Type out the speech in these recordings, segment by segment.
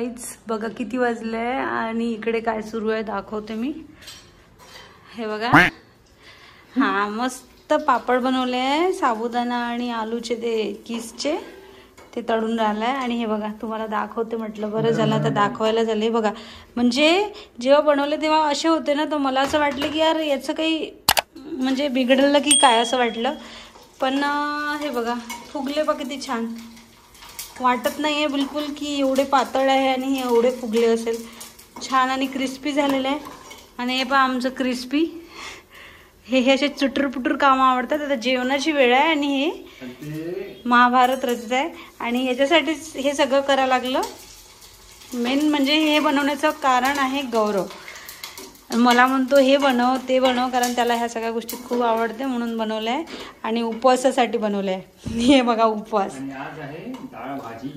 Guys बघा किती वाजले आणि इकडे काय सुरू आहे दाखवते मी। हे बघा, हा मस्त पापड बनवले आहे, साबुदाणा आणि आलूचे ते किसचे ते तळून राहिलाय। आणि हे बघा तुम्हाला दाखवते म्हटलं, बरं झालं आता दाखवायला झाले। बघा म्हणजे जेव्हा बनवले तेव्हा असे होते ना, तर मला असं वाटलं की यार याचं काही म्हणजे बिघडलं की काय असं वाटलं, पण हे बघा फुगले बघा किती छान, वाटत नाही आहे बिलकुल की एवढे पातळ आहे आणि एवढे फुगले असेल, छान आणि क्रिस्पी झालेले आहे। आणि हे पहा आमचं क्रिस्पी, हे असे चुटूरपुटूर कामं आवडतात। आता जेवणाची वेळ आहे आणि हे महाभारत रचित आहे आणि याच्यासाठीच हे सगळं करायला लागलं। मेन म्हणजे हे बनवण्याचं कारण आहे गौरव, मला म्हणतो हे बनव ते बनव, कारण त्याला ह्या सगळ्या गोष्टी खूप आवडते म्हणून बनवलं आहे आणि उपवासासाठी बनवलं आहे। हे बघा उपवास, आज आहे डाळ भाजी,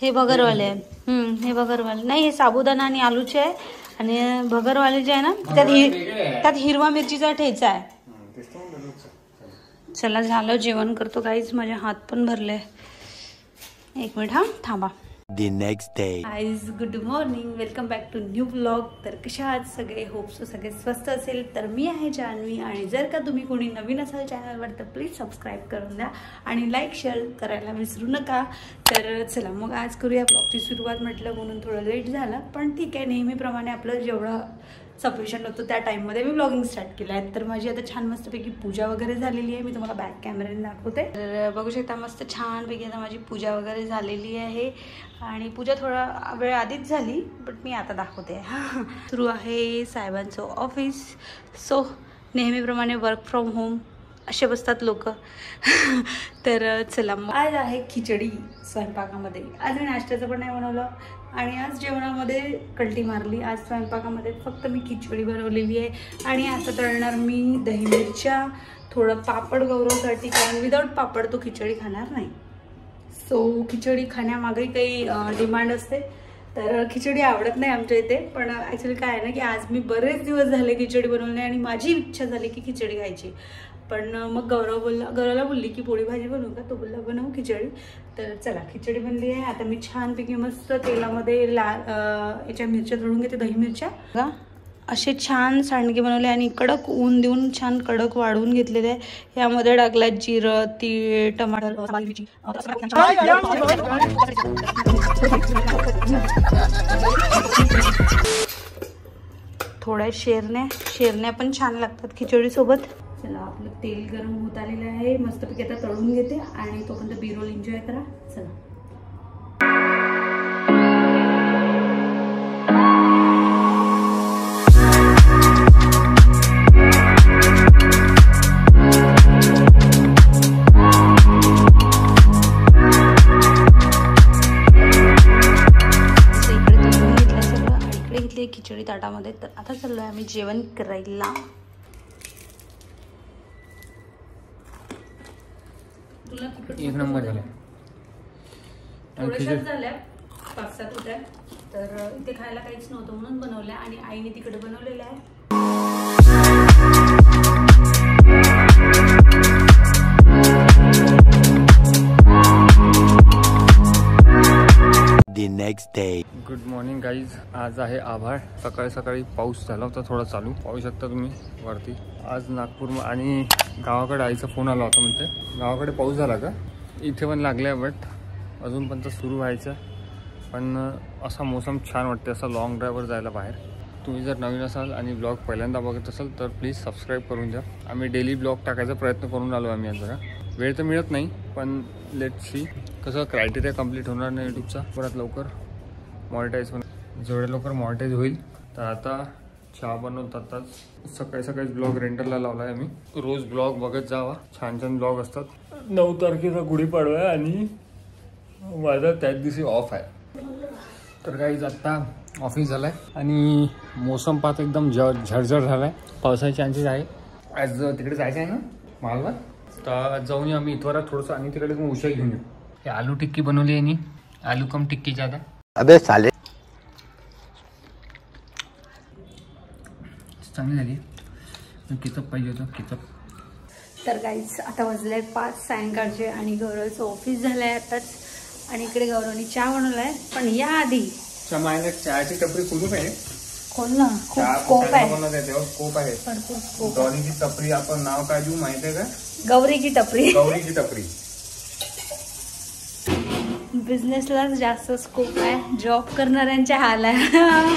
हे भगरवाले आहे। हे भगरवाले नाही, हे साबुदाणा आणि आलूचे आहे आणि भगरवाले जे आहे ना त्यात हिरवा मिरचीचा ठेचा आहे। चला झालं, जेवण करतो गाईज, माझे हात पण भरले। एक मिनिट हा थांबा। The next day. Guys good morning, welcome back to new vlog. तर कशा आहात सगळे, होप्स सगळे स्वस्त असेल। तर मी आहे जान्हवी आणि जर का तुम्ही कोणी नवीन असाल चॅनलवर तर प्लीज सबस्क्राईब करून द्या आणि लाईक शेअर करायला विसरू नका। तर चला मग आज करूया ब्लॉगची सुरुवात, म्हटलं म्हणून थोडं लेट झालं, पण ठीक आहे, नेहमीप्रमाणे आपलं जेवढं सफिशियंट होतं त्या टाईममध्ये मी ब्लॉगिंग स्टार्ट केलं आहे। तर माझी आता छान मस्तपैकी पूजा वगैरे झालेली आहे, मी तुम्हाला बॅक कॅमेऱ्याने दाखवते। तर बघू शकता मस्त छानपैकी आता माझी पूजा वगैरे झालेली आहे आणि पूजा थोडा वेळ आधीच झाली, बट मी आता दाखवते। सुरू आहे साहेबांचं ऑफिस, सो नेहमीप्रमाणे वर्क फ्रॉम होम असे बसतात लोक। तर चला मग आज आहे खिचडी स्वयंपाकामध्ये, आज मी नाश्त्याचं पण नाही बनवलं आणि आज जेवणामध्ये कल्टी मारली। आज स्वयंपाकामध्ये फक्त मी खिचडी बनवलेली आहे आणि आता तळणार मी दही मिरच्या, थोडं पापड गौरवसाठी, कारण विदाऊट पापड तो खिचडी खाणार नाही। सो खिचडी खाण्यामागेही काही डिमांड असते, तर खिचडी आवडत नाही आमच्या इथे, पण ॲक्च्युली काय आहे ना की आज मी बरेच दिवस झाले खिचडी बनवली आणि माझी इच्छा झाली की खिचडी खायची। पण मग गौरवला बोलली की पोळी भाजी बनवू का, तो बोलला बनवू खिचडी। तर चला खिचडी बनली आहे। आता मी छानपैकी मस्त तेलामध्ये याच्या मिरच्या तळून घेते, दही मिरच्या बघा असे छान सांडगे बनवले आणि कडक ऊन देऊन छान कडक वाढवून घेतलेले आहे। यामध्ये टाकला जिरं, तीळ, टमाटर, थोड्या शेरण्या पण छान लागतात खिचडी सोबत। चला आपलं तेल गरम होत आलेलं आहे, मस्तपैकी आता तळून घेते आणि तोपर्यंत बी-रोल एन्जॉय करा। चला खिचडी ताटामध्ये। तर आता चाललोय आम्ही जेवण करायला। एक नंबर झाला, थोड्याशाच झाल्या, 5-7 होत्या, तर इथे खायला काहीच नव्हतं म्हणून बनवल्या आणि आईने तिकडे बनवलेल्या आहे। The next day. Good morning guys, आज आहे आभाळ, सकाळी सकाळी पाऊस झाला होता थोडा चालू, पाहू शकता तुम्ही वरती। आज नागपूर आणि गावाकडे आईचा फोन आला होता, म्हणते गावाकडे पाऊस झाला का, इथे पण लागले, बट अजून पण तर सुरू व्हायचं। पण असा मोसम छान वाटते, असा लॉंग ड्राईव्हवर जायला बाहेर। तुम्ही जर नवीन असाल आणि ब्लॉग पहिल्यांदा बघत असाल तर प्लीज सबस्क्राईब करून द्या। आम्ही डेली ब्लॉग टाकायचा प्रयत्न करून आलो आम्ही। आज जरा वेळ तर मिळत नाही, पण लेट सी कसं क्रायटेरिया कंप्लीट होणार नाही यूट्यूबचा, परत लवकर मॉनिटाईज होणार, जेवढे लवकर मॉनिटाईज होईल। तर आता चहा बनवतातच, सकाळी सकाळीच ब्लॉग रेंटरला लावला आहे आम्ही, रोज ब्लॉग बघत जावा, छान छान ब्लॉग असतात। 9 तारखेचा गुढीपाडवा आहे आणि माझा त्याच दिवशी ऑफ आहे। तर काही आत्ता ऑफिस झालं आहे आणि मोसम पाहत एकदम झरझर झाला आहे, पावसाचे चान्सेस आहे। आज तिकडे जायचं आहे ना मालवा, तर जाऊन येऊ आम्ही इथवर थोडंसं आणि तिकडे मग उशिरा घेऊन येऊ। हे आलू टिक्की बनवली आहे, आलू कम टिक्की ज्यादा। अबे साले चांगली झाली, किचप पाहिजे होतं, किचप। तर गाईज आता वाजले 5 सायंकाळचे आणि गौरवचं ऑफिस झालं आहे आताच, आणि इकडे गौरवनी चहा बनवला आहे। पण या आधी मायला चहाची टपरी खोलू आहे. खोल ना, खूप स्कोप आहे. स्कोप आहे भरपूर स्कोप. गौरीची टपरी आपण नाव काय देऊ माहिती आहे का? गौरीची टपरी. गौरीची टपरी. बिझनेसला जास्त स्कोप आहे, जॉब करणाऱ्यांच्या हाल आहे.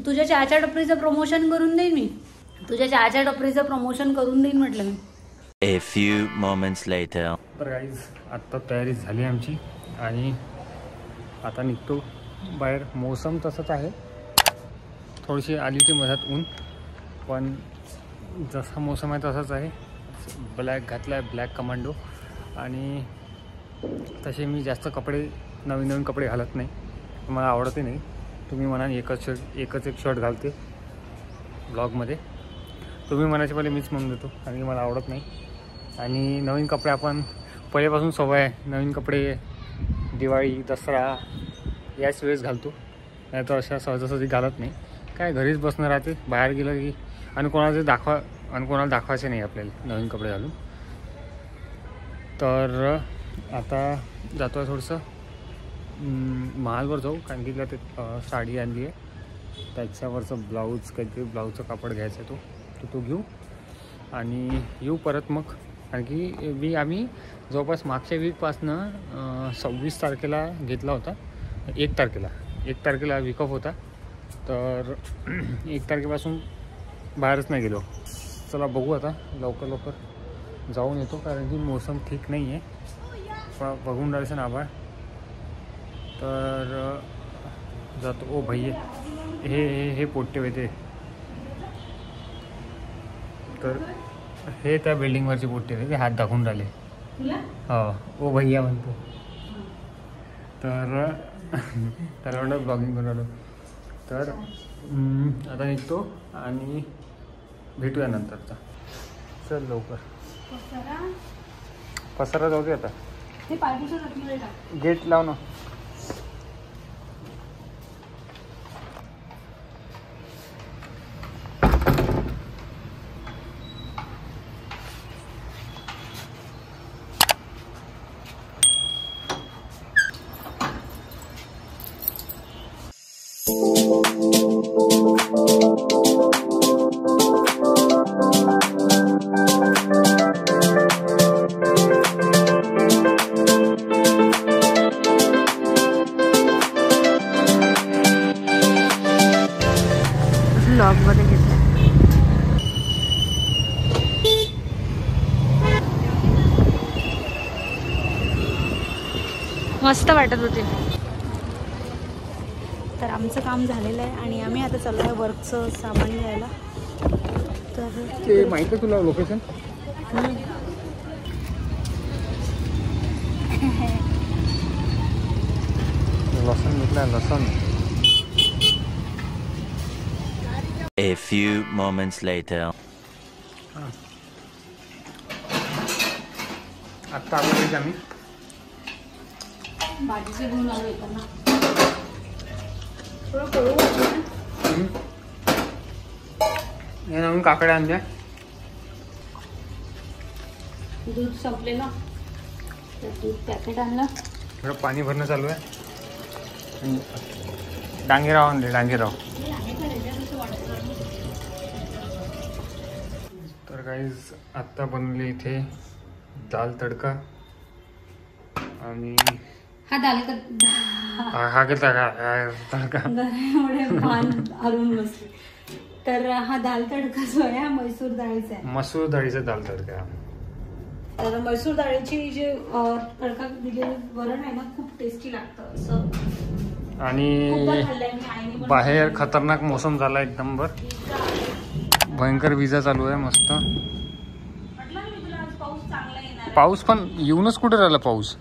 तुझ्या चहाच्या टपरीचं प्रमोशन करून देईन मी. तुझ्या चहाच्या टपरीचं प्रमोशन करून देईन म्हटलं मी. A few moments later. तर गाईज आत्ता तयारी झाली आमची आणि आता निघतो बाहेर. मोसम तसंच आहे, थोडीशी आली ती मधात ऊन, पण जसा मोसम आहे तसाच आहे. ब्लॅक घातला आहे, ब्लॅक कमांडो. आणि तसे मी जास्त कपडे नवीन कपडे घालत नाही, मला आवडते नाही. तुम्ही म्हणाल एकच एक शर्ट घालते ब्लॉगमध्ये. तुम्ही म्हणायचे पहिले मीच म्हणून देतो, कारण की मला आवडत नाही. आणि नवीन कपडे आपण पहिल्यापासून सवय आहे, नवीन कपडे दिवाळी दसरा याच वेळेस घालतो, नाही तर अशा सहजासहजी घालत नाही. काय घरीच बसणं राहते, बाहेर गेलं की. आणि कोणाला दाखवायचे नाही आपल्याला नवीन कपडे घालून. तर आता जातो आहे थोडंसं महालवर जाऊ, कारण की ते साडी आणली आहे, त्याच्यावरचं ब्लाऊज काहीतरी ब्लाऊजचं कापड घ्यायचं आहे, तो घेऊ आणि येऊ परत मग. कारण की आम्ही जवळपास मागच्या वीकपासनं 26 तारखेला घेतला होता. 1 तारखेला विकअप होता, तर 1 तारखेपासून बाहेरच नाही गेलो. चला बघू आता लवकर जाऊन येतो, कारण की मोसम ठीक नाही आहे, बघून राहायचं ना आभाळ. तर जातो. ओ भैये हे पोट्टे होते, तर हे त्या बिल्डिंगवरचे पोट्टे होते, ते हात दाखवून राहिले. हो, ओ भैया म्हणतो. तर त्याला म्हणलं ब्लॉगिंग करून आलो. तर आता निघतो आणि भेटूया नंतरचा. चल लवकर. पसारा जाऊ दे आता. गेट लाव ना. ब्लॉगमध्ये घेतलं. मस्त वाटत होते. तर आमचं काम झालेलं आहे आणि आम्ही आता चाललो आहे वर्कचं सामान घ्यायला. तर ते माहिती आहे तुला लोकेशन? लसूण घेतला, लसूण. A few moments later. आत्ता आलो आम्ही. भाजीचे घेऊन आलो येताना. थोडं कळू वाटलं. हे नवीन काकड्या आणल्या. दूध संपलेलं, तर दूध पॅकेट आणलं. थोडं पाणी भरणं चालू आहे. डांगेराव आणले, डांगेराव. तर गाईज आत्ता बनवले इथे दाल तडका आणि हा घेतला तडका. तर हा दाल तडका जो आहे मैसूर डाळीचा आहे. मसूर डाळीचा दाल तडका. तर मैसूर डाळीची जे तडका दिलेलं वरण आहे ना, खूप टेस्टी लागतं असं. आणि बाहेर खतरनाक मोसम झाला एकदम. भयंकर विजा चालू आहे मस्त. पाऊस पण येऊनच कुठे राहिला पाऊस.